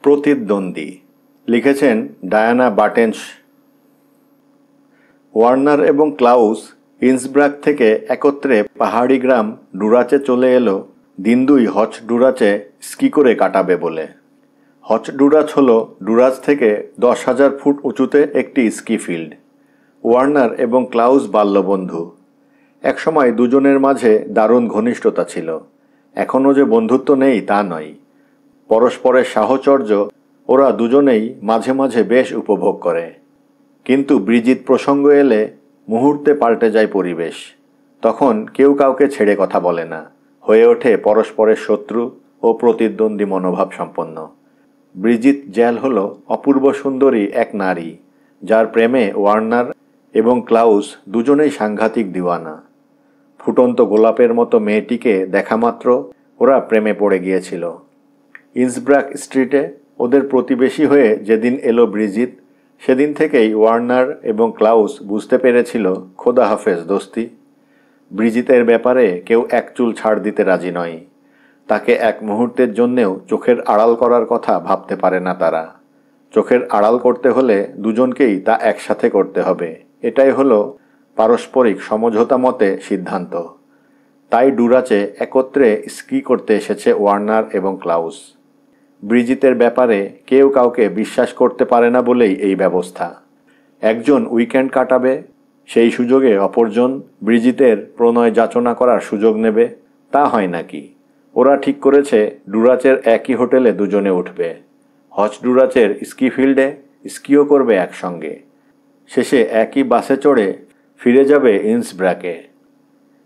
প্রতিদ্বন্দ্বী লিখেছেন Diana বাটেনশ। Warner এবং ক্লাউস ইন্সব্রাক থেকে একত্রে পাহাড়ি গ্রাম ডুরাচে চলে এলো দিন দুই হচ ডুরাচে স্কি করে কাটাবে বলে। হচ ডুরাচ হল ডুরাচ থেকে 10,000 ফুট উঁচুতে একটি স্কি ফিল্ড। ওয়ার্নার এবং ক্লাউস বাল্যবন্ধু। একসময় দুজনের মাঝে দারুণ ঘনিষ্ঠতা ছিল। এখনও যে বন্ধুত্ব নেই তা নয়, পরস্পরের সাহচর্য ওরা দুজনেই মাঝে মাঝে বেশ উপভোগ করে। কিন্তু ব্রিজিত প্রসঙ্গ এলে মুহূর্তে পাল্টে যায় পরিবেশ। তখন কেউ কাউকে ছেড়ে কথা বলে না, হয়ে ওঠে পরস্পরের শত্রু ও প্রতিদ্বন্দ্বী মনোভাব সম্পন্ন। ব্রিজিত জ্যাল হল অপূর্ব সুন্দরী এক নারী, যার প্রেমে ওয়ার্নার এবং ক্লাউস দুজনেই সাংঘাতিক দিওয়ানা। ফুটন্ত গোলাপের মতো মেয়েটিকে দেখামাত্র ওরা প্রেমে পড়ে গিয়েছিল। ইন্সব্রাক স্ট্রিটে ওদের প্রতিবেশী হয়ে যেদিন এলো ব্রিজিত, সেদিন থেকেই ওয়ার্নার এবং ক্লাউস বুঝতে পেরেছিল খোদা হাফেজ দোস্তি। ব্রিজিতের ব্যাপারে কেউ এক চুল ছাড় দিতে রাজি নয়। তাকে এক মুহূর্তের জন্যেও চোখের আড়াল করার কথা ভাবতে পারে না তারা। চোখের আড়াল করতে হলে দুজনকেই তা একসাথে করতে হবে, এটাই হলো পারস্পরিক সমঝোতা মতে সিদ্ধান্ত। তাই ডুরাচে একত্রে স্কি করতে এসেছে ওয়ার্নার এবং ক্লাউস। ব্রিজিতের ব্যাপারে কেউ কাউকে বিশ্বাস করতে পারে না বলেই এই ব্যবস্থা। একজন উইকেন্ড কাটাবে, সেই সুযোগে অপরজন ব্রিজিতের প্রণয় যাচনা করার সুযোগ নেবে, তা হয় নাকি? ওরা ঠিক করেছে ডুরাচের একই হোটেলে দুজনে উঠবে। হচ ডুরাচের স্কি ফিল্ডে স্কিও করবে একসঙ্গে। শেষে একই বাসে চড়ে ফিরে যাবে ইন্সব্রাকে।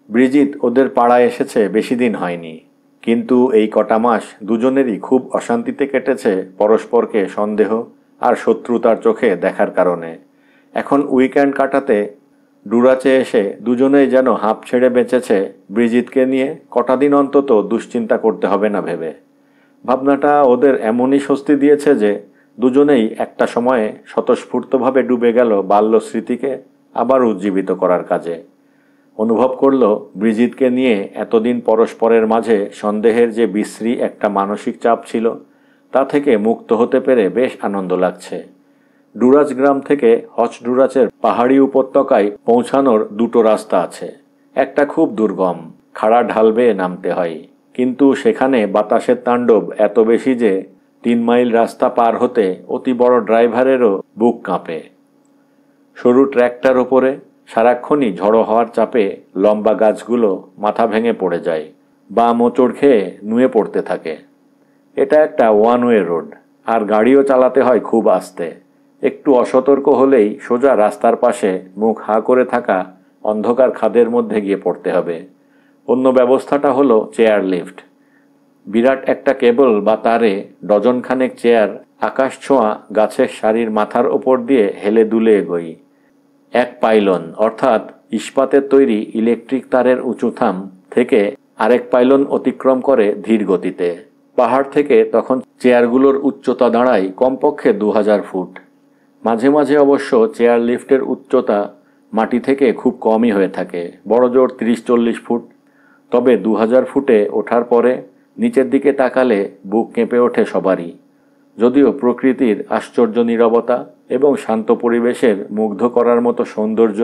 ব্রিজিত ওদের পাড়ায় এসেছে বেশি দিন হয়নি, কিন্তু এই কটা মাস দুজনেরই খুব অশান্তিতে কেটেছে পরস্পরকে সন্দেহ আর শত্রুতার চোখে দেখার কারণে। এখন উইকেন্ড কাটাতে ডুরাচে এসে দুজনেই যেন হাঁপ ছেড়ে বেঁচেছে ব্রিজিতকে নিয়ে কটা দিন অন্তত দুশ্চিন্তা করতে হবে না ভেবে। ভাবনাটা ওদের এমনই স্বস্তি দিয়েছে যে দুজনেই একটা সময়ে স্বতঃস্ফূর্তভাবে ডুবে গেল বাল্য স্মৃতিকে আবার উজ্জীবিত করার কাজে। অনুভব করল ব্রিজিতকে নিয়ে এতদিন পরস্পরের মাঝে সন্দেহের যে বিশ্রী একটা মানসিক চাপ ছিল, তা থেকে মুক্ত হতে পেরে বেশ আনন্দ লাগছে। ডুরাচ গ্রাম থেকে হচ ডুরাচের পাহাড়ি উপত্যকায় পৌঁছানোর দুটো রাস্তা আছে। একটা খুব দুর্গম, খাড়া ঢাল বেয়ে নামতে হয়, কিন্তু সেখানে বাতাসের তাণ্ডব এত বেশি যে 3 মাইল রাস্তা পার হতে অতি বড় ড্রাইভারেরও বুক কাঁপে। সরু ট্র্যাকটার ওপরে সারাক্ষণই ঝড়ো হওয়ার চাপে লম্বা গাছগুলো মাথা ভেঙে পড়ে যায় বা মোচড় খেয়ে নুয়ে পড়তে থাকে। এটা একটা ওয়ান ওয়ে রোড, আর গাড়িও চালাতে হয় খুব আস্তে। একটু অসতর্ক হলেই সোজা রাস্তার পাশে মুখ হাঁ করে থাকা অন্ধকার খাদের মধ্যে গিয়ে পড়তে হবে। অন্য ব্যবস্থাটা হলো চেয়ার লিফট। বিরাট একটা কেবল বা তারে ডজনখানেক চেয়ার আকাশ ছোঁয়া গাছের সারির মাথার ওপর দিয়ে হেলে দুলে এগোই। এক পাইলন অর্থাৎ ইস্পাতের তৈরি ইলেকট্রিক তারের উঁচু থাম থেকে আরেক পাইলন অতিক্রম করে ধীর গতিতে। পাহাড় থেকে তখন চেয়ারগুলোর উচ্চতা দাঁড়ায় কমপক্ষে 2000 ফুট। মাঝে মাঝে অবশ্য চেয়ার লিফটের উচ্চতা মাটি থেকে খুব কমই হয়ে থাকে, বড়জোর 30-40 ফুট। তবে 2000 ফুটে ওঠার পরে নিচের দিকে তাকালে বুক কেঁপে ওঠে সবারই। যদিও প্রকৃতির আশ্চর্য নীরবতা এবং শান্ত পরিবেশের মুগ্ধ করার মতো সৌন্দর্য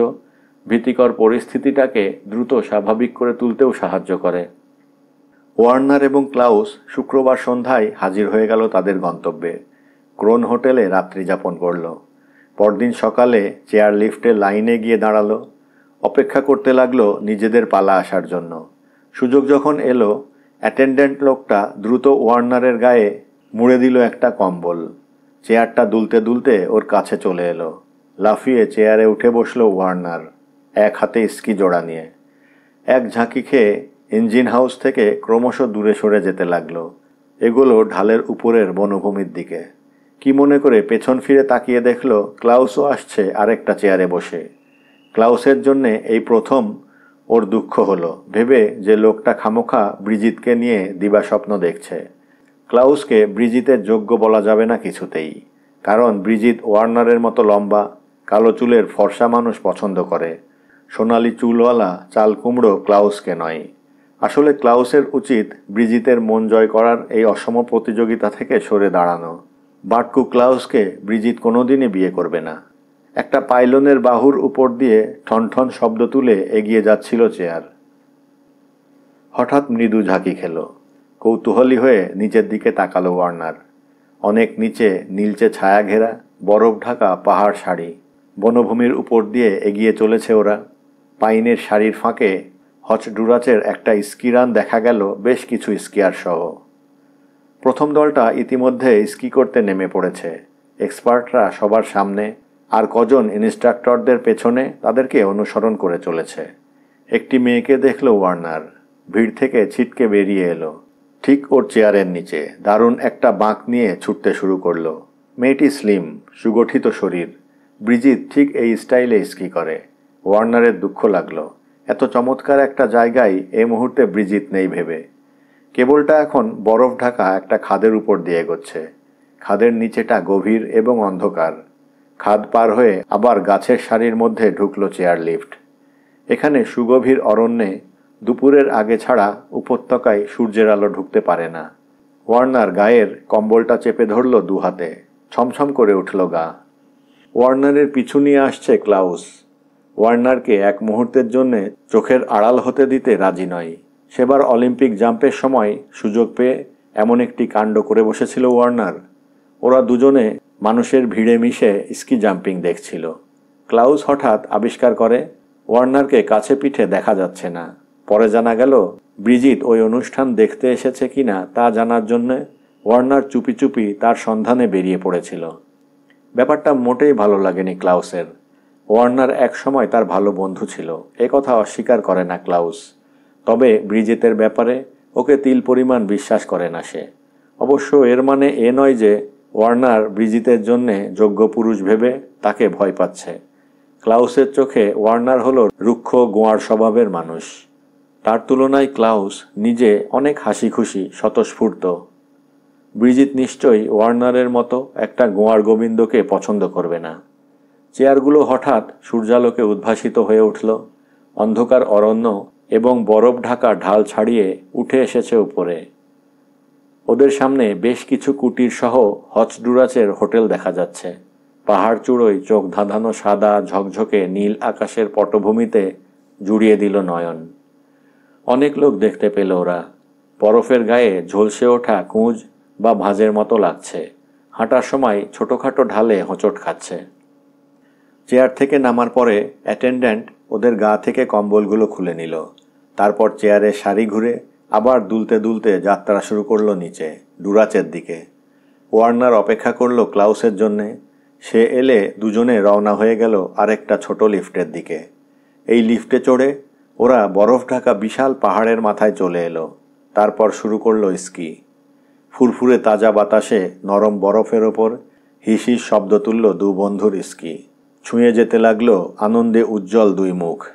ভীতিকর পরিস্থিতিটাকে দ্রুত স্বাভাবিক করে তুলতেও সাহায্য করে। ওয়ার্নার এবং ক্লাউস শুক্রবার সন্ধ্যায় হাজির হয়ে গেল তাদের গন্তব্যে। ক্রোন হোটেলে রাত্রি যাপন করল। পরদিন সকালে চেয়ার লিফটের লাইনে গিয়ে দাঁড়ালো। অপেক্ষা করতে লাগলো নিজেদের পালা আসার জন্য। সুযোগ যখন এলো, অ্যাটেন্ডেন্ট লোকটা দ্রুত ওয়ার্নারের গায়ে মুড়ে দিল একটা কম্বল। চেয়ারটা দুলতে দুলতে ওর কাছে চলে এলো। লাফিয়ে চেয়ারে উঠে বসলো ওয়ার্নার, এক হাতে স্কি জোড়া নিয়ে। এক ঝাঁকি খেয়ে ইঞ্জিন হাউস থেকে ক্রমশ দূরে সরে যেতে লাগলো। এগুলো ঢালের উপরের বনভূমির দিকে। কি মনে করে পেছন ফিরে তাকিয়ে দেখলো ক্লাউসও আসছে আরেকটা চেয়ারে বসে। ক্লাউসের জন্যে এই প্রথম ওর দুঃখ হলো, ভেবে যে লোকটা খামোখা ব্রিজিতকে নিয়ে দিবাস্বপ্ন দেখছে। ক্লাউসকে ব্রিজিতের যোগ্য বলা যাবে না কিছুতেই, কারণ ব্রিজিত ওয়ার্নারের মতো লম্বা কালো চুলের ফর্সা মানুষ পছন্দ করে। সোনালি চুলওয়ালা চাল কুমড়ো ক্লাউসকে নয়। আসলে ক্লাউসের উচিত ব্রিজিতের মন জয় করার এই অসম প্রতিযোগিতা থেকে সরে দাঁড়ানো। বাটকু ক্লাউসকে ব্রিজিত কোনোদিনই বিয়ে করবে না। একটা পাইলনের বাহুর উপর দিয়ে ঠনঠন শব্দ তুলে এগিয়ে যাচ্ছিল চেয়ার। হঠাৎ মৃদু ঝাঁকি খেল। কৌতূহলী হয়ে নিচের দিকে তাকালো ওয়ার্নার। অনেক নিচে নীলচে ছায়া ঘেরা বরফ ঢাকা পাহাড় সারি। বনভূমির উপর দিয়ে এগিয়ে চলেছে ওরা। পাইনের সারির ফাঁকে হচডুরাচের একটা স্কি রান দেখা গেল, বেশ কিছু স্কিয়ার সহ। প্রথম দলটা ইতিমধ্যে স্কি করতে নেমে পড়েছে। এক্সপার্টরা সবার সামনে, আর কজন ইনস্ট্রাক্টরদের পেছনে তাদেরকে অনুসরণ করে চলেছে। একটি মেয়েকে দেখল ওয়ার্নার। ভিড় থেকে ছিটকে বেরিয়ে এলো। ঠিক ওর চেয়ারের নিচে দারুণ একটা বাঁক নিয়ে ছুটতে শুরু করলো। মেয়েটি স্লিম, সুগঠিত শরীর। ব্রিজিত ঠিক এই স্টাইলে স্কি করে। ওয়ার্নারের দুঃখ লাগলো, এত চমৎকার একটা জায়গায় এই মুহূর্তে ব্রিজিত নেই ভেবে। কেবলটা এখন বরফ ঢাকা একটা খাদের উপর দিয়ে এগোচ্ছে। খাদের নিচেটা গভীর এবং অন্ধকার। খাদ পার হয়ে আবার গাছের সারির মধ্যে ঢুকলো চেয়ার লিফট। এখানে সুগভীর অরণ্যে দুপুরের আগে ছাড়া উপত্যকায় সূর্যের আলো ঢুকতে পারে না। ওয়ার্নার গায়ের কম্বলটা চেপে ধরল দু হাতে। ছমছম করে উঠল গা। ওয়ার্নারের পিছু নিয়ে আসছে ক্লাউস। ওয়ার্নারকে এক মুহূর্তের জন্যে চোখের আড়াল হতে দিতে রাজি নয়। সেবার অলিম্পিক জাম্পের সময় সুযোগ পেয়ে এমন একটি কাণ্ড করে বসেছিল ওয়ার্নার। ওরা দুজনে মানুষের ভিড়ে মিশে স্কি জাম্পিং দেখছিল। ক্লাউস হঠাৎ আবিষ্কার করে ওয়ার্নারকে কাছে পিঠে দেখা যাচ্ছে না। পরে জানা গেল ব্রিজিত ওই অনুষ্ঠান দেখতে এসেছে কিনা তা জানার জন্য ওয়ার্নার চুপি চুপি তার সন্ধানে বেরিয়ে পড়েছিল। ব্যাপারটা মোটেই ভালো লাগেনি ক্লাউসের। ওয়ার্নার এক সময় তার ভালো বন্ধু ছিল, এ কথা অস্বীকার করে না ক্লাউস। তবে ব্রিজিতের ব্যাপারে ওকে তিল পরিমাণ বিশ্বাস করে না সে। অবশ্য এর মানে এ নয় যে ওয়ার্নার ব্রিজিতের জন্যে যোগ্য পুরুষ ভেবে তাকে ভয় পাচ্ছে। ক্লাউসের চোখে ওয়ার্নার হলো রুক্ষ গোয়ার স্বভাবের মানুষ। তার তুলনায় ক্লাউস নিজে অনেক হাসি খুশি, স্বতঃস্ফূর্ত। ব্রিজিত নিশ্চয়ই ওয়ার্নারের মতো একটা গোয়ার গোবিন্দকে পছন্দ করবে না। চেয়ারগুলো হঠাৎ সূর্যালোকে উদ্ভাসিত হয়ে উঠল। অন্ধকার অরণ্য এবং বরফ ঢাকা ঢাল ছাড়িয়ে উঠে এসেছে উপরে। ওদের সামনে বেশ কিছু কুটির সহ হচডুরাচের হোটেল দেখা যাচ্ছে। পাহাড় চূড়োয় চোখ ধাঁধানো সাদা ঝকঝকে নীল আকাশের পটভূমিতে জুড়িয়ে দিল নয়ন। অনেক লোক দেখতে পেল ওরা। বরফের গায়ে ঝলসে ওঠা কুঁজ বা ভাঁজের মতো লাগছে। হাঁটার সময় ছোটোখাটো ঢালে হোঁচট খাচ্ছে। চেয়ার থেকে নামার পরে অ্যাটেন্ড্যান্ট ওদের গা থেকে কম্বলগুলো খুলে নিল। তারপর চেয়ারে সারি ঘুরে আবার দুলতে দুলতে যাত্রা শুরু করলো নিচে, ডুরাচের দিকে। ওয়ার্নার অপেক্ষা করলো ক্লাউসের জন্যে। সে এলে দুজনে রওনা হয়ে গেল আরেকটা ছোট লিফটের দিকে। এই লিফটে চড়ে ওরা বরফ ঢাকা বিশাল পাহাড়ের মাথায় চলে এলো। তারপর শুরু করলো স্কি। ফুরফুরে তাজা বাতাসে নরম বরফের ওপর হিস হিস শব্দ তুলল দু বন্ধুর স্কি। ছুঁয়ে যেতে লাগলো আনন্দে উজ্জ্বল দুই মুখ।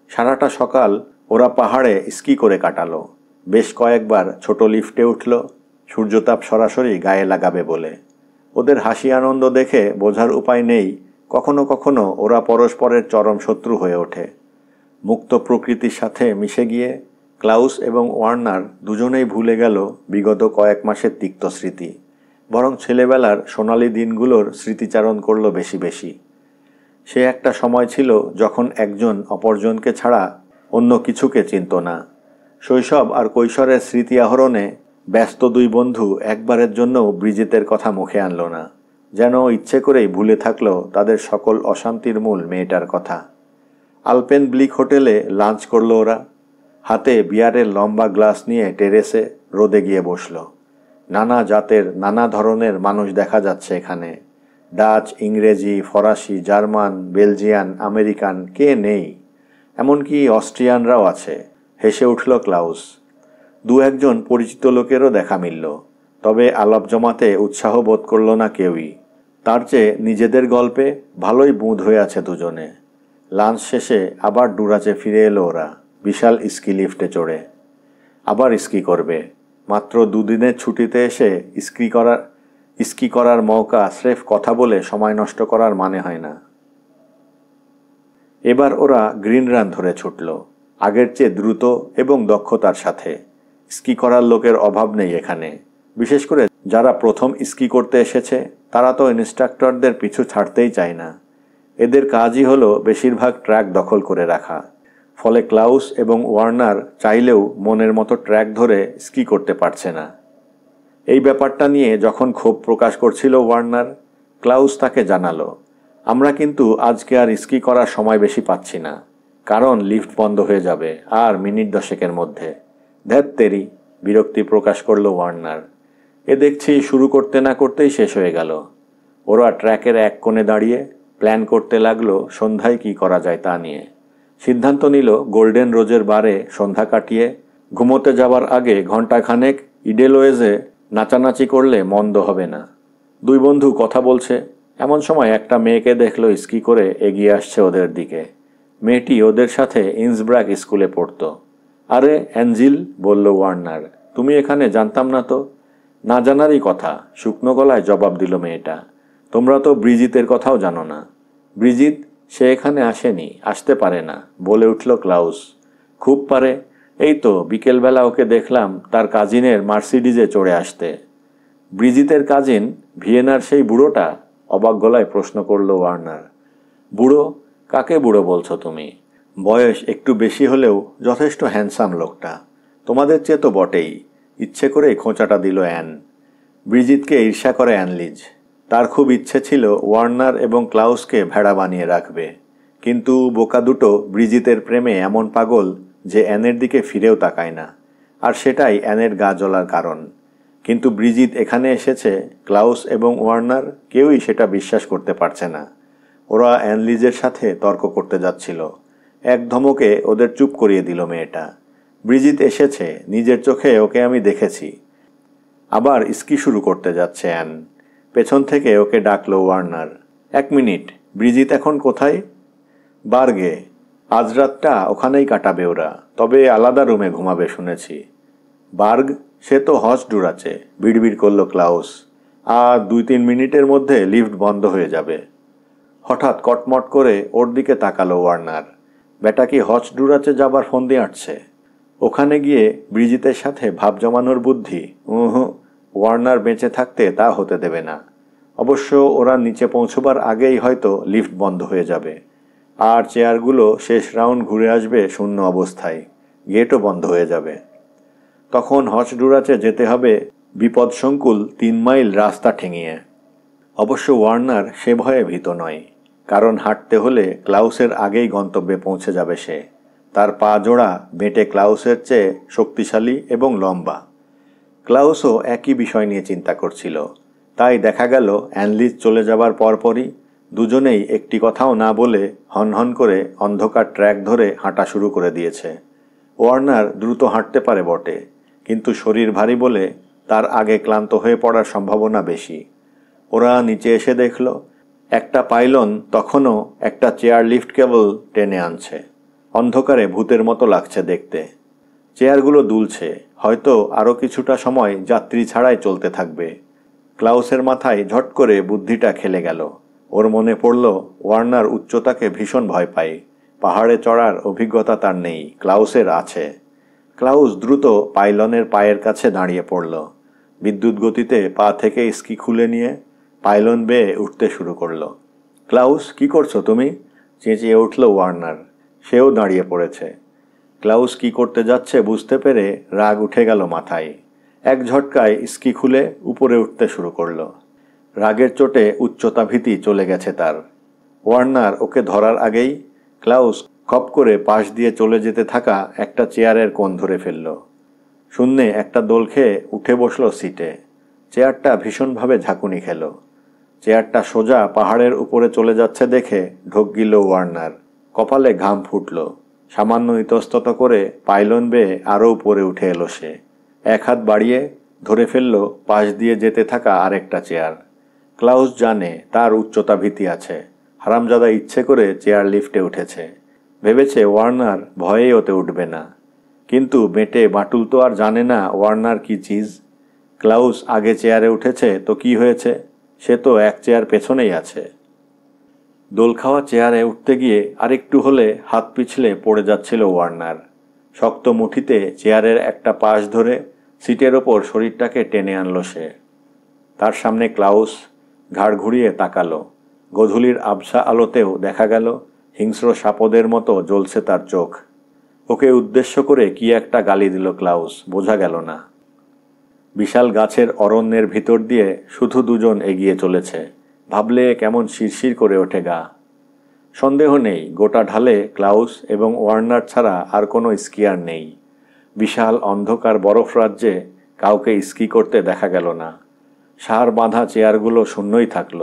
সারাটা সকাল ওরা পাহাড়ে স্কি করে কাটালো। বেশ কয়েকবার ছোট লিফটে উঠল, সূর্যতাপ সরাসরি গায়ে লাগাবে বলে। ওদের হাসি আনন্দ দেখে বোঝার উপায় নেই কখনো কখনো ওরা পরস্পরের চরম শত্রু হয়ে ওঠে। মুক্ত প্রকৃতির সাথে মিশে গিয়ে ক্লাউস এবং ওয়ার্নার দুজনেই ভুলে গেল বিগত কয়েক মাসের তিক্ত স্মৃতি। বরং ছেলেবেলার সোনালি দিনগুলোর স্মৃতিচারণ করল বেশি বেশি। সে একটা সময় ছিল যখন একজন অপরজনকে ছাড়া অন্য কিছুকে চিনত না। শৈশব আর কৈশোরের স্মৃতি আহরণে ব্যস্ত দুই বন্ধু একবারের জন্যও ব্রিজিতের কথা মুখে আনল না। যেন ইচ্ছে করেই ভুলে থাকলো তাদের সকল অশান্তির মূল মেয়েটার কথা। আলপেন ব্লিক হোটেলে লাঞ্চ করলো ওরা। হাতে বিয়ারের লম্বা গ্লাস নিয়ে টেরেসে রোদে গিয়ে বসল। নানা জাতের নানা ধরনের মানুষ দেখা যাচ্ছে এখানে। ডাচ, ইংরেজি, ফরাসি, জার্মান, বেলজিয়ান, আমেরিকান, কে নেই? এমনকি অস্ট্রিয়ানরাও আছে। হেসে উঠল ক্লাউস। দু একজন পরিচিত লোকেরও দেখা মিলল। তবে আলাপ জমাতে উৎসাহ বোধ করল না কেউই। তার চেয়ে নিজেদের গল্পে ভালোই বুঁদ হয়ে আছে দুজনে। লাঞ্চ শেষে আবার ডুরাচে ফিরে এলো ওরা বিশাল স্কি লিফটে চড়ে। আবার স্কি করবে। মাত্র দুদিনের ছুটিতে এসে স্কি করার মৌকা স্রেফ কথা বলে সময় নষ্ট করার মানে হয় না। এবার ওরা গ্রিন রান ধরে ছুটল, আগের চেয়ে দ্রুত এবং দক্ষতার সাথে। স্কি করার লোকের অভাব নেই এখানে, বিশেষ করে যারা প্রথম স্কি করতে এসেছে তারা তো ইনস্ট্রাক্টরদের পিছু ছাড়তেই চায় না। এদের কাজই হলো বেশিরভাগ ট্র্যাক দখল করে রাখা। ফলে ক্লাউস এবং ওয়ার্নার চাইলেও মনের মতো ট্র্যাক ধরে স্কি করতে পারছে না। এই ব্যাপারটা নিয়ে যখন ক্ষোভ প্রকাশ করছিল ওয়ার্নার, ক্লাউস তাকে জানালো, আমরা কিন্তু আজকে আর স্কি করার সময় বেশি পাচ্ছি না, কারণ লিফট বন্ধ হয়ে যাবে আর মিনিট 10 মধ্যে। ধ্যাত তেরি, বিরক্তি প্রকাশ করলো ওয়ার্নার। এ দেখছি শুরু করতে না করতেই শেষ হয়ে গেল। ওরা ট্র্যাকের এক কোণে দাঁড়িয়ে প্ল্যান করতে লাগলো সন্ধ্যায় কি করা যায় তা নিয়ে। সিদ্ধান্ত নিল গোল্ডেন রোজের বারে সন্ধ্যা কাটিয়ে ঘুমোতে যাবার আগে ঘণ্টাখানেক ইডেলওয়েজে নাচানাচি করলে মন্দ হবে না। দুই বন্ধু কথা বলছে, এমন সময় একটা মেয়েকে দেখলো স্কি করে এগিয়ে আসছে ওদের দিকে। মেয়েটি ওদের সাথে ইন্সব্রাক স্কুলে পড়তো। আরে অ্যাঞ্জিল, বলল ওয়ার্নার, তুমি এখানে? জানতাম না তো। না জানারই কথা, শুকনো গলায় জবাব দিল মেয়েটা। তোমরা তো ব্রিজিতের কথাও জানো না। ব্রিজিত? সে এখানে আসেনি, আসতে পারে না, বলে উঠল ক্লাউস। খুব পারে, এই তো বিকেলবেলা ওকে দেখলাম তার কাজিনের মার্সিডিজে চড়ে আসতে। ব্রিজিতের কাজিন? ভিয়েনার সেই বুড়োটা? অবাক গলায় প্রশ্ন করল ওয়ার্নার। বুড়ো? কাকে বুড়ো বলছো তুমি? বয়স একটু বেশি হলেও যথেষ্ট হ্যান্ডসাম লোকটা। তোমাদের চেয়ে তো বটেই। ইচ্ছে করেই খোঁচাটা দিল অ্যান। ব্রিজিতকে ঈর্ষা করে অ্যানলিজ। তার খুব ইচ্ছে ছিল ওয়ার্নার এবং ক্লাউসকে ভেড়া বানিয়ে রাখবে, কিন্তু বোকা দুটো ব্রিজিতের প্রেমে এমন পাগল যে অ্যানের দিকে ফিরেও তাকায় না, আর সেটাই অ্যানের গা জ্বলার কারণ। কিন্তু ব্রিজিত এখানে এসেছে, ক্লাউস এবং ওয়ার্নার কেউই সেটা বিশ্বাস করতে পারছে না। ওরা অ্যানলিজের সাথে তর্ক করতে যাচ্ছিল। এক ধমকে ওদের চুপ করিয়ে দিল মেয়েটা। ব্রিজিত এসেছে, নিজের চোখে ওকে আমি দেখেছি। আবার স্কি শুরু করতে যাচ্ছে অ্যান। পেছন থেকে ওকে ডাকলো ওয়ার্নার। 1 মিনিট, ব্রিজিত এখন কোথায়? বার্গে। আজ রাতটা ওখানেই কাটাবে ওরা, তবে আলাদা রুমে ঘুমাবে শুনেছি। বার্গ? সে তো হজ ডুরাচ্ছে, বিড়বিড় করল ক্লাউস। আর 2-3 মিনিটের মধ্যে লিফট বন্ধ হয়ে যাবে। হঠাৎ কটমট করে ওর দিকে তাকালো ওয়ার্নার। বেটা কি হজ ডুরাচ্ছে যাবার ফন্দি আঁটছে? ওখানে গিয়ে ব্রিজিতের সাথে ভাব জমানোর বুদ্ধি? ওয়ার্নার বেঁচে থাকতে তা হতে দেবে না। অবশ্য ওরা নিচে পৌঁছবার আগেই হয়তো লিফট বন্ধ হয়ে যাবে, আর চেয়ারগুলো শেষ রাউন্ড ঘুরে আসবে শূন্য অবস্থায়, গেটও বন্ধ হয়ে যাবে। তখন হচডুরাচে যেতে হবে বিপদসংকুল 3 মাইল রাস্তা ঠেঙিয়ে। অবশ্য ওয়ার্নার সে ভয়ে ভীত নয়, কারণ হাঁটতে হলে ক্লাউসের আগেই গন্তব্যে পৌঁছে যাবে সে। তার পা জোড়া বেঁটে ক্লাউসের চেয়ে শক্তিশালী এবং লম্বা। ক্লাউসও একই বিষয় নিয়ে চিন্তা করছিল। তাই দেখা গেল অ্যানলিজ চলে যাবার পরপরই দুজনেই একটি কথাও না বলে হনহন করে অন্ধকার ট্র্যাক ধরে হাঁটা শুরু করে দিয়েছে। ওয়ার্নার দ্রুত হাঁটতে পারে বটে, কিন্তু শরীর ভারী বলে তার আগে ক্লান্ত হয়ে পড়ার সম্ভাবনা বেশি। ওরা নিচে এসে দেখল একটা পাইলন তখনও একটা চেয়ার লিফট কেবল টেনে আনছে। অন্ধকারে ভূতের মতো লাগছে দেখতে। চেয়ারগুলো দুলছে, হয়তো আরও কিছুটা সময় যাত্রী ছাড়াই চলতে থাকবে। ক্লাউসের মাথায় ঝট করে বুদ্ধিটা খেলে গেল। ওর মনে পড়ল ওয়ার্নার উচ্চতাকে ভীষণ ভয় পায়। পাহাড়ে চড়ার অভিজ্ঞতা তার নেই, ক্লাউসের আছে। ক্লাউস দ্রুত পাইলনের পায়ের কাছে দাঁড়িয়ে পড়ল। বিদ্যুৎ গতিতে পা থেকে স্কি খুলে নিয়ে পাইলন বেয়ে উঠতে শুরু করল। ক্লাউস, কি করছো তুমি? চেঁচিয়ে উঠল ওয়ার্নার। সেও দাঁড়িয়ে পড়েছে। ক্লাউস কি করতে যাচ্ছে বুঝতে পেরে রাগ উঠে গেল মাথায়। এক ঝটকায় স্কি খুলে উপরে উঠতে শুরু করল। রাগের চোটে উচ্চতা ভীতি চলে গেছে তার। ওয়ার্নার ওকে ধরার আগেই ক্লাউস খপ করে পাশ দিয়ে চলে যেতে থাকা একটা চেয়ারের কোণ ধরে ফেলল। শূন্যে একটা দোল খেয়ে উঠে বসল সিটে। চেয়ারটা ভীষণভাবে ঝাঁকুনি খেল। চেয়ারটা সোজা পাহাড়ের উপরে চলে যাচ্ছে দেখে ঢোক গিল ওয়ার্নার। কপালে ঘাম ফুটল। সামান্য ইতস্তত করে পাইলন বেয়ে আরও উপরে উঠে এলো সে। এক হাত বাড়িয়ে ধরে ফেলল পাশ দিয়ে যেতে থাকা আরেকটা চেয়ার। ক্লাউস জানে তার উচ্চতা ভীতি আছে। হারামজাদা ইচ্ছে করে চেয়ার লিফটে উঠেছে। ভেবেছে ওয়ার্নার ভয়েই ওতে উঠবে না। কিন্তু বেঁটে বাটুল তো আর জানে না ওয়ার্নার কি চিজ। ক্লাউস আগে চেয়ারে উঠেছে তো কি হয়েছে, সে তো এক চেয়ার পেছনেই আছে। দোল খাওয়া চেয়ারে উঠতে গিয়ে আরেকটু হলে হাত পিছলে পড়ে যাচ্ছিল ওয়ার্নার। শক্ত মুঠিতে চেয়ারের একটা পাশ ধরে সিটের ওপর শরীরটাকে টেনে আনল সে। তার সামনে ক্লাউস ঘাড় ঘুরিয়ে তাকালো। গোধূলির আবছা আলোতেও দেখা গেল হিংস্র সাপদের মতো জ্বলছে তার চোখ। ওকে উদ্দেশ্য করে কি একটা গালি দিল ক্লাউস, বোঝা গেল না। বিশাল গাছের অরণ্যের ভিতর দিয়ে শুধু দুজন এগিয়ে চলেছে। ভাবলে কেমন শিরশির করে ওঠে গা। সন্দেহ নেই গোটা ঢালে ক্লাউস এবং ওয়ার্নার ছাড়া আর কোনো স্কিয়ার নেই। বিশাল অন্ধকার বরফ রাজ্যে কাউকে স্কি করতে দেখা গেল না। সার বাঁধা চেয়ারগুলো শূন্যই থাকল।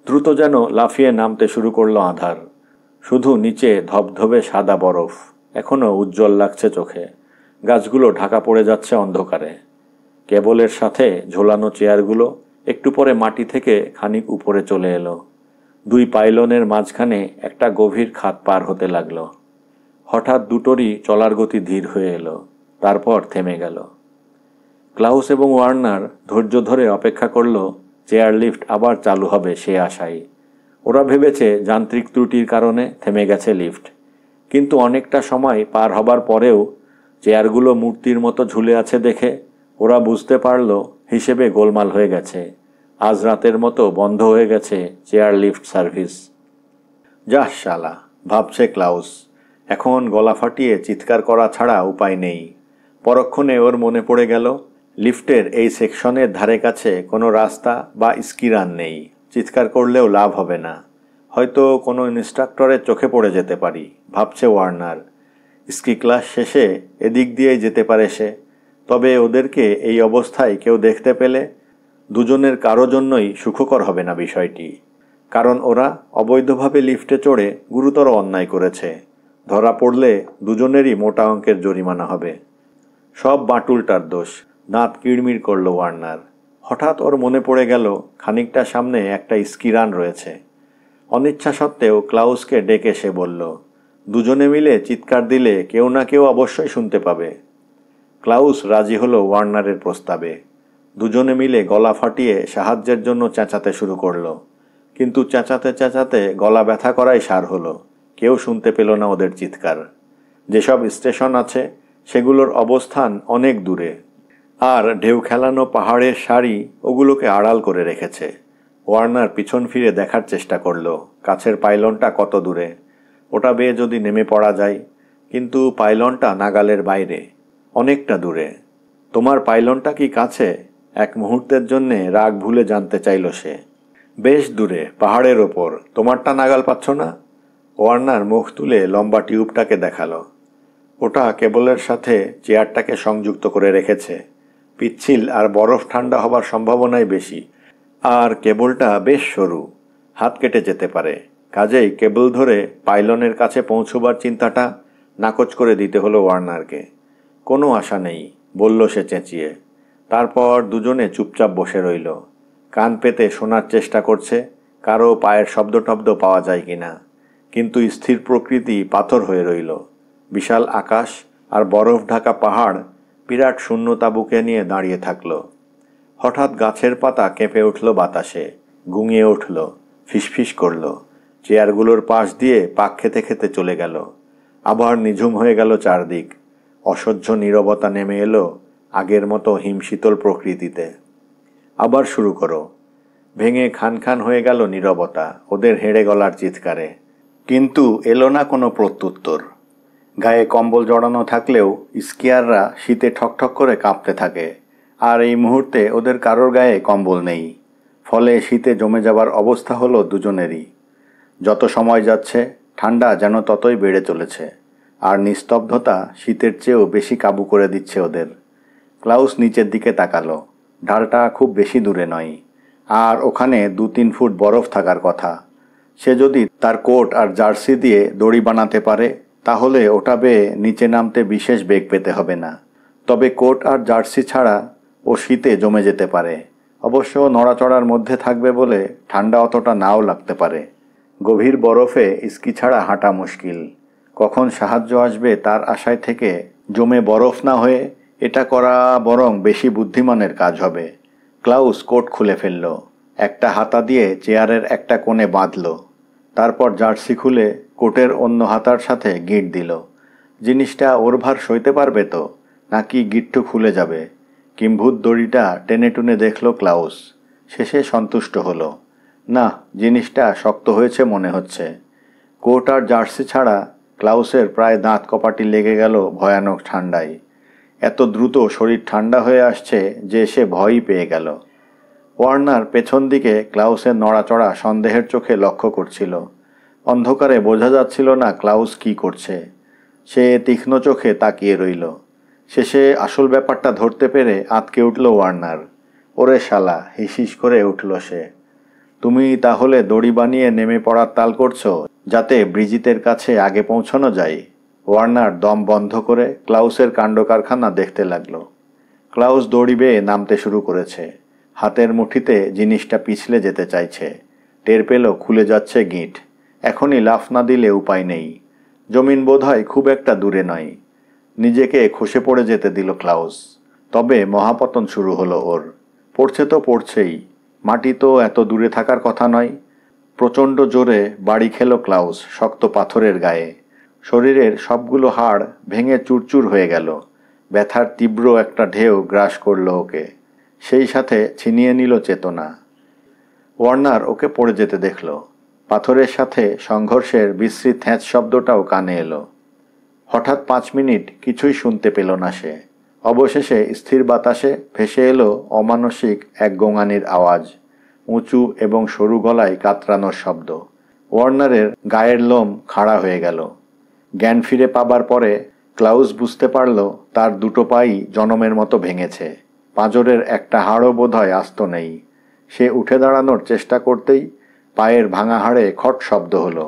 দ্রুত যেন লাফিয়ে নামতে শুরু করলো আঁধার। শুধু নিচে ধবধবে সাদা বরফ, এখনও উজ্জ্বল লাগছে চোখে। গাছগুলো ঢাকা পড়ে যাচ্ছে অন্ধকারে। কেবলের সাথে ঝোলানো চেয়ারগুলো একটু পরে মাটি থেকে খানিক উপরে চলে এলো। দুই পাইলনের মাঝখানে একটা গভীর খাত পার হতে লাগলো। হঠাৎ দুটোরই চলার গতি ধীর হয়ে এলো, তারপর থেমে গেল। ক্লাউস এবং ওয়ার্নার ধৈর্য ধরে অপেক্ষা করল চেয়ার লিফট আবার চালু হবে সে আশায়। ওরা ভেবেছে যান্ত্রিক ত্রুটির কারণে থেমে গেছে লিফট, কিন্তু অনেকটা সময় পার হবার পরেও চেয়ারগুলো মূর্তির মতো ঝুলে আছে দেখে ওরা বুঝতে পারল হিসেবে গোলমাল হয়ে গেছে। আজ রাতের মতো বন্ধ হয়ে গেছে চেয়ার লিফট সার্ভিস। যাহ শালা, ভাবছে ক্লাউস। এখন গলা ফাটিয়ে চিৎকার করা ছাড়া উপায় নেই। পরক্ষণে ওর মনে পড়ে গেল লিফটের এই সেকশনের ধারে কাছে কোনো রাস্তা বা স্কিরান নেই। চিৎকার করলেও লাভ হবে না, হয়তো কোনো ইনস্ট্রাক্টরের চোখে পড়ে যেতে পারি, ভাবছে ওয়ার্নার। স্কি ক্লাস শেষে এদিক দিয়েই যেতে পারে সে। তবে ওদেরকে এই অবস্থায় কেউ দেখতে পেলে দুজনের কারো জন্যই সুখকর হবে না বিষয়টি। কারণ ওরা অবৈধভাবে লিফটে চড়ে গুরুতর অন্যায় করেছে। ধরা পড়লে দুজনেরই মোটা অঙ্কের জরিমানা হবে। সব বাটুলটার দোষ। দাঁত কিড়মিড় করল ওয়ার্নার। হঠাৎ ওর মনে পড়ে গেল খানিকটা সামনে একটা স্কিরান রয়েছে। অনিচ্ছা সত্ত্বেও ক্লাউসকে ডেকে সে বলল, দুজনে মিলে চিৎকার দিলে কেউ না কেউ অবশ্যই শুনতে পাবে। ক্লাউস রাজি হলো ওয়ার্নারের প্রস্তাবে। দুজনে মিলে গলা ফাটিয়ে সাহায্যের জন্য চেঁচাতে শুরু করলো। কিন্তু চেঁচাতে চেঁচাতে গলা ব্যথা করাই সার হলো। কেউ শুনতে পেল না ওদের চিৎকার। যেসব স্টেশন আছে সেগুলোর অবস্থান অনেক দূরে, আর ঢেউ খেলানো পাহাড়ের সারি ওগুলোকে আড়াল করে রেখেছে। ওয়ার্নার পিছন ফিরে দেখার চেষ্টা করলো কাছের পাইলনটা কত দূরে। ওটা বেয়ে যদি নেমে পড়া যায়, কিন্তু পাইলনটা নাগালের বাইরে, অনেকটা দূরে। তোমার পাইলনটা কি কাছে? এক মুহূর্তের জন্যে রাগ ভুলে জানতে চাইল সে। বেশ দূরে, পাহাড়ের ওপর। তোমারটা নাগাল পাচ্ছ না? ওয়ার্নার মুখ তুলে লম্বা টিউবটাকে দেখালো। ওটা কেবলের সাথে চেয়ারটাকে সংযুক্ত করে রেখেছে। পিচ্ছিল আর বরফ ঠান্ডা হবার সম্ভাবনাই বেশি। আর কেবলটা বেশ সরু, হাত কেটে যেতে পারে। কাজেই কেবল ধরে পাইলনের কাছে পৌঁছবার চিন্তাটা নাকচ করে দিতে হলো ওয়ার্নারকে। কোনো আশা নেই, বলল সে চেঁচিয়ে। তারপর দুজনে চুপচাপ বসে রইল। কান পেতে শোনার চেষ্টা করছে কারো পায়ের শব্দ টব্দ পাওয়া যায় কিনা। কিন্তু স্থির প্রকৃতি পাথর হয়ে রইল। বিশাল আকাশ আর বরফ ঢাকা পাহাড় বিরাট শূন্যতা বুকে নিয়ে দাঁড়িয়ে থাকল। হঠাৎ গাছের পাতা কেঁপে উঠল বাতাসে, গুঙিয়ে উঠল, ফিসফিস করল। চেয়ারগুলোর পাশ দিয়ে পাক খেতে খেতে চলে গেল। আবার নিঝুম হয়ে গেল চারদিক। অসহ্য নীরবতা নেমে এলো আগের মতো হিমশীতল প্রকৃতিতে। আবার শুরু করো। ভেঙে খান খান হয়ে গেল নীরবতা ওদের হেঁড়ে গলার চিৎকারে। কিন্তু এলো না কোনো প্রত্যুত্তর। গায়ে কম্বল জড়ানো থাকলেও স্কিয়াররা শীতে ঠকঠক করে কাঁপতে থাকে, আর এই মুহূর্তে ওদের কারোর গায়ে কম্বল নেই। ফলে শীতে জমে যাবার অবস্থা হলো দুজনেরই। যত সময় যাচ্ছে ঠান্ডা যেন ততই বেড়ে চলেছে, আর নিস্তব্ধতা শীতের চেয়েও বেশি কাবু করে দিচ্ছে ওদের। ক্লাউস নিচের দিকে তাকালো। ঢালটা খুব বেশি দূরে নয়, আর ওখানে 2-3 ফুট বরফ থাকার কথা। সে যদি তার কোট আর জার্সি দিয়ে দড়ি বানাতে পারে তাহলে ওটা বেয়ে নিচে নামতে বিশেষ বেগ পেতে হবে না। তবে কোট আর জার্সি ছাড়া ও শীতে জমে যেতে পারে। অবশ্য নড়াচড়ার মধ্যে থাকবে বলে ঠান্ডা অতটা নাও লাগতে পারে। গভীর বরফে স্কি ছাড়া হাঁটা মুশকিল। কখন সাহায্য আসবে তার আশায় থেকে জমে বরফ না হয়ে এটা করা বরং বেশি বুদ্ধিমানের কাজ হবে। ক্লাউস কোট খুলে ফেলল। একটা হাতা দিয়ে চেয়ারের একটা কোণে বাঁধল। তারপর জার্সি খুলে কোটের অন্য হাতার সাথে গিঁট দিল। জিনিসটা ওর ভার সইতে পারবে তো, নাকি গিঁটটু খুলে যাবে? কিম্ভূত দড়িটা টেনে টুনে দেখল ক্লাউস। শেষে সন্তুষ্ট হলো। না, জিনিসটা শক্ত হয়েছে মনে হচ্ছে। কোট আর জার্সি ছাড়া ক্লাউসের প্রায় দাঁত কপাটি লেগে গেল ভয়ানক ঠান্ডায়। এত দ্রুত শরীর ঠান্ডা হয়ে আসছে যে সে ভয়ই পেয়ে গেল। ওয়ার্নার পেছন দিকে ক্লাউসের নড়াচড়া সন্দেহের চোখে লক্ষ্য করছিল। অন্ধকারে বোঝা যাচ্ছিল না ক্লাউস কি করছে। সে তীক্ষ্ণ চোখে তাকিয়ে রইল। শেষে আসল ব্যাপারটা ধরতে পেরে আঁতকে উঠল ওয়ার্নার। ওরে শালা, হিসিস করে উঠল সে। তুমি তাহলে দড়ি বানিয়ে নেমে পড়ার তাল করছো যাতে ব্রিজিতের কাছে আগে পৌঁছানো যায়? ওয়ার্নার দম বন্ধ করে ক্লাউসের কাণ্ডকারখানা দেখতে লাগলো। ক্লাউস দড়ি বেয়ে নামতে শুরু করেছে। হাতের মুঠিতে জিনিসটা পিছলে যেতে চাইছে। টের পেল খুলে যাচ্ছে গিঁট। এখনই লাফ না দিলে উপায় নেই। জমিন বোধহয় খুব একটা দূরে নয়। নিজেকে খসে পড়ে যেতে দিল ক্লাউস। তবে মহাপতন শুরু হলো ওর। পড়ছে তো পড়ছেই। মাটি তো এত দূরে থাকার কথা নয়। প্রচণ্ড জোরে বাড়ি খেল ক্লাউস শক্ত পাথরের গায়ে। শরীরের সবগুলো হাড় ভেঙে চুরচুর হয়ে গেল। ব্যথার তীব্র একটা ঢেউ গ্রাস করল ওকে। সেই সাথে ছিনিয়ে নিল চেতনা। ওয়ার্নার ওকে পড়ে যেতে দেখল। পাথরের সাথে সংঘর্ষের বিশ্রী থ্যাঁচ শব্দটাও কানে এলো। হঠাৎ 5 মিনিট কিছুই শুনতে পেল না সে। অবশেষে স্থির বাতাসে ভেসে এলো অমানসিক এক গোঙানির আওয়াজ। উঁচু এবং সরু গলায় কাতরানোর শব্দ। ওয়ার্নারের গায়ের লোম খাড়া হয়ে গেল। জ্ঞান ফিরে পাবার পরে ক্লাউস বুঝতে পারল তার দুটো পাই জনমের মতো ভেঙেছে। পাঁজরের একটা হাড়ও বোধহয় আস্ত নেই। সে উঠে দাঁড়ানোর চেষ্টা করতেই পায়ের ভাঙা হাড়ে খট শব্দ হলো।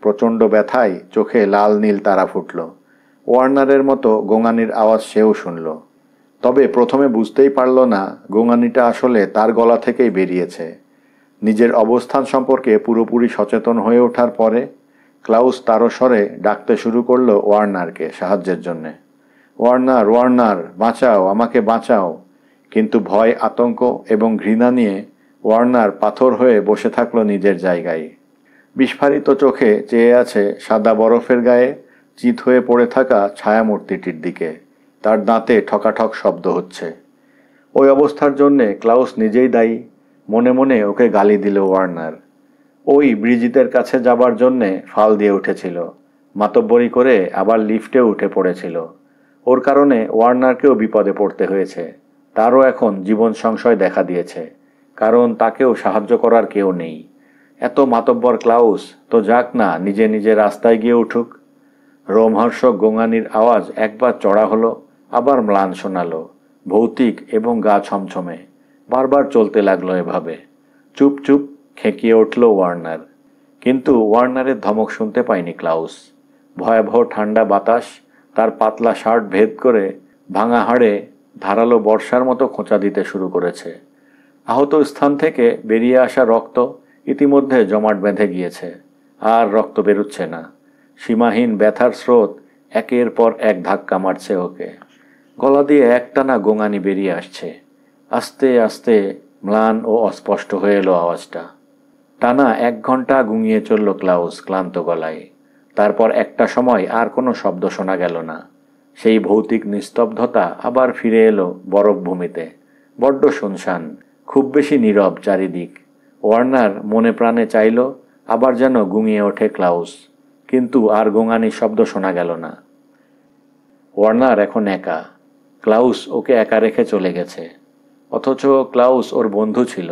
প্রচণ্ড ব্যথায় চোখে লাল নীল তারা ফুটল। ওয়ার্নারের মতো গোঙানির আওয়াজ সেও শুনল। তবে প্রথমে বুঝতেই পারল না গোঙানিটা আসলে তার গলা থেকেই বেরিয়েছে। নিজের অবস্থান সম্পর্কে পুরোপুরি সচেতন হয়ে ওঠার পরে ক্লাউস তারস্বরে ডাকতে শুরু করল ওয়ার্নারকে সাহায্যের জন্যে। ওয়ার্নার, ওয়ার্নার, বাঁচাও, আমাকে বাঁচাও। কিন্তু ভয়, আতঙ্ক এবং ঘৃণা নিয়ে ওয়ার্নার পাথর হয়ে বসে থাকল নিজের জায়গায়। বিস্ফারিত চোখে চেয়ে আছে সাদা বরফের গায়ে চিত হয়ে পড়ে থাকা ছায়ামূর্তিটির দিকে। তার দাঁতে ঠকাঠক শব্দ হচ্ছে। ওই অবস্থার জন্যে ক্লাউস নিজেই দায়ী। মনে মনে ওকে গালি দিল ওয়ার্নার। ওই ব্রিজিতের কাছে যাবার জন্যে ফাল দিয়ে উঠেছিল। মাতব্বরি করে আবার লিফটে উঠে পড়েছিল। ওর কারণে ওয়ার্নারকেও বিপদে পড়তে হয়েছে। তারও এখন জীবন সংশয় দেখা দিয়েছে, কারণ তাকেও সাহায্য করার কেউ নেই। এত মাতব্বর ক্লাউস তো যাক না, নিজে নিজে রাস্তায় গিয়ে উঠুক। রোমহর্ষক গোঙানির আওয়াজ একবার চড়া হলো, আবার ম্লান শোনালো, ভৌতিক এবং গা ছমছমে। বারবার চলতে লাগলো এভাবে। চুপ চুপ, খেঁকিয়ে উঠল ওয়ার্নার। কিন্তু ওয়ার্নারের ধমক শুনতে পায়নি ক্লাউস। ভয়াবহ ঠান্ডা বাতাস তার পাতলা শার্ট ভেদ করে ভাঙা হাড়ে ধারালো বর্ষার মতো খোঁচা দিতে শুরু করেছে। আহত স্থান থেকে বেরিয়ে আসা রক্ত ইতিমধ্যে জমাট বেঁধে গিয়েছে। আর রক্ত বেরোচ্ছে না। সীমাহীন ব্যথার স্রোত একের পর এক ধাক্কা মারছে ওকে। গলা দিয়ে একটানা গোঙানি বেরিয়ে আসছে। আস্তে আস্তে ম্লান ও অস্পষ্ট হয়ে এলো আওয়াজটা। টানা 1 ঘন্টা গুঙিয়ে চলল ক্লাউস ক্লান্ত গলায়। তারপর একটা সময় আর কোনো শব্দ শোনা গেল না। সেই ভৌতিক নিস্তব্ধতা আবার ফিরে এলো বরফভূমিতে। বড্ড শুনশান, খুব বেশি নীরব চারিদিক। ওয়ার্নার মনে প্রাণে চাইল আবার যেন গুঙিয়ে ওঠে ক্লাউস, কিন্তু আর গোঙানির শব্দ শোনা গেল না। ওয়ার্নার এখন একা। ক্লাউস ওকে একা রেখে চলে গেছে। অথচ ক্লাউস ওর বন্ধু ছিল।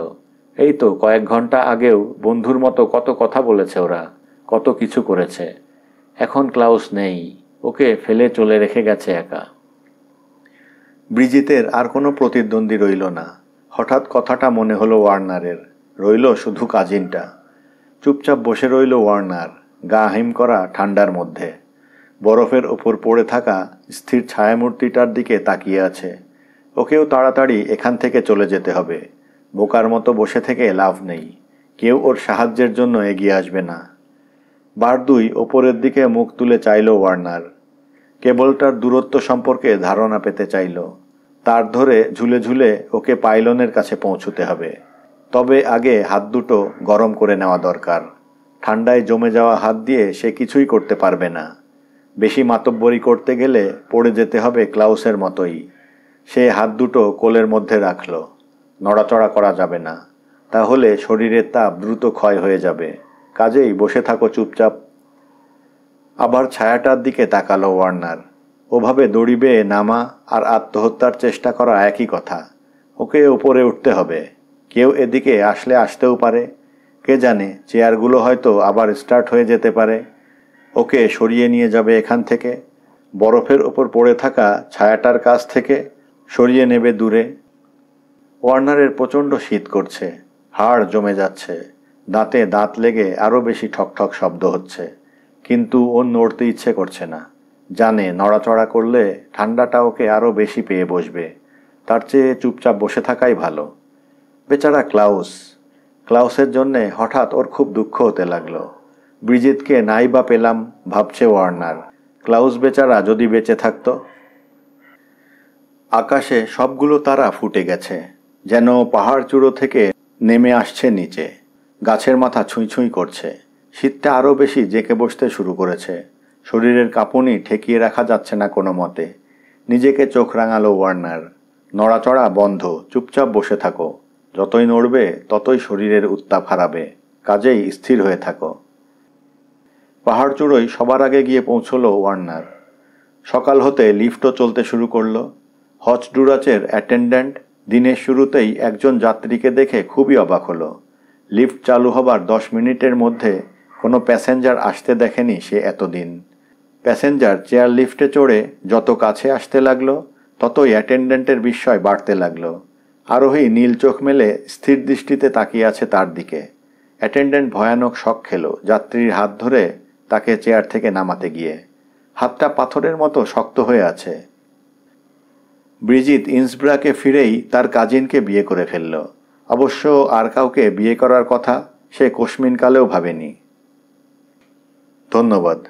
এই তো কয়েক ঘন্টা আগেও বন্ধুর মতো কত কথা বলেছে ওরা, কত কিছু করেছে। এখন ক্লাউস নেই, ওকে ফেলে চলে রেখে গেছে একা। ব্রিজিতের আর কোনো প্রতিদ্বন্দ্বী রইল না। হঠাৎ কথাটা মনে হলো ওয়ার্নারের। রইল শুধু কাজিনটা। চুপচাপ বসে রইল ওয়ার্নার, গা হিম করা ঠান্ডার মধ্যে। বরফের ওপর পড়ে থাকা স্থির ছায়ামূর্তিটার দিকে তাকিয়ে আছে। ওকেও তাড়াতাড়ি এখান থেকে চলে যেতে হবে। বোকার মতো বসে থেকে লাভ নেই। কেউ ওর সাহায্যের জন্য এগিয়ে আসবে না। বার 2 ওপরের দিকে মুখ তুলে চাইল ওয়ার্নার। কেবলটার দূরত্ব সম্পর্কে ধারণা পেতে চাইল। তার ধরে ঝুলে ঝুলে ওকে পাইলনের কাছে পৌঁছতে হবে। তবে আগে হাত দুটো গরম করে নেওয়া দরকার। ঠান্ডায় জমে যাওয়া হাত দিয়ে সে কিছুই করতে পারবে না। বেশি মাতব্বরি করতে গেলে পড়ে যেতে হবে ক্লাউসের মতোই। সে হাত দুটো কোলের মধ্যে রাখল। নড়াচড়া করা যাবে না, তাহলে শরীরের তাপ দ্রুত ক্ষয় হয়ে যাবে। কাজেই বসে থাকো চুপচাপ। আবার ছায়াটার দিকে তাকালো ওয়ার্নার। ওভাবে দড়ি বেয়ে নামা আর আত্মহত্যার চেষ্টা করা একই কথা। ওকে উপরে উঠতে হবে। কেউ এদিকে আসলে আসতেও পারে। কে জানে, চেয়ারগুলো হয়তো আবার স্টার্ট হয়ে যেতে পারে। ওকে সরিয়ে নিয়ে যাবে এখান থেকে, বরফের ওপর পড়ে থাকা ছায়াটার কাছ থেকে সরিয়ে নেবে দূরে। ওয়ার্নারের প্রচণ্ড শীত করছে, হাড় জমে যাচ্ছে, দাঁতে দাঁত লেগে আরও বেশি ঠকঠক শব্দ হচ্ছে। কিন্তু ওর নড়তে ইচ্ছে করছে না। জানে নড়াচড়া করলে ঠান্ডাটা ওকে আরও বেশি পেয়ে বসবে। তার চেয়ে চুপচাপ বসে থাকাই ভালো। বেচারা ক্লাউসের জন্যে হঠাৎ ওর খুব দুঃখ হতে লাগলো। ব্রিজিতকে নাই বা পেলাম ভাবছে ওয়ার্নার। ক্লাউস বেচারা যদি বেঁচে থাকত। আকাশে সবগুলো তারা ফুটে গেছে, যেন পাহাড় চূড়ো থেকে নেমে আসছে নিচে। গাছের মাথা ছুঁই ছুঁই করছে। শীতটা আরও বেশি জেঁকে বসতে শুরু করেছে। শরীরের কাঁপুনি ঠেকিয়ে রাখা যাচ্ছে না কোনো মতে। নিজেকে চোখ রাঙালো ওয়ার্নার। নড়াচড়া বন্ধ, চুপচাপ বসে থাকো। যতই নড়বে ততই শরীরের উত্তাপ হারাবে। কাজেই স্থির হয়ে থাকো। পাহাড় চূড়োয় সবার আগে গিয়ে পৌঁছলো ওয়ার্নার। সকাল হতে লিফটও চলতে শুরু করলো। হচ ডুরাচের অ্যাটেন্ড্যান্ট দিনের শুরুতেই একজন যাত্রীকে দেখে খুবই অবাক হলো। লিফট চালু হবার 10 মিনিটের মধ্যে কোনো প্যাসেঞ্জার আসতে দেখেনি সে এতদিন। প্যাসেঞ্জার চেয়ার লিফটে চড়ে যত কাছে আসতে লাগলো, ততই অ্যাটেন্ড্যান্টের বিস্ময় বাড়তে লাগলো। আরোহী নীল চোখ মেলে স্থির দৃষ্টিতে তাকিয়ে আছে তার দিকে। অ্যাটেন্ড্যান্ট ভয়ানক শক খেল যাত্রীর হাত ধরে তাকে চেয়ার থেকে নামাতে গিয়ে। হাতটা পাথরের মতো শক্ত হয়ে আছে। ব্রিজিত ইন্সব্রাকে ফিরেই তার কাজিনকে বিয়ে করে ফেলল। অবশ্য আর কাউকে বিয়ে করার কথা সে কোশমিনকালেও ভাবেনি। ধন্যবাদ।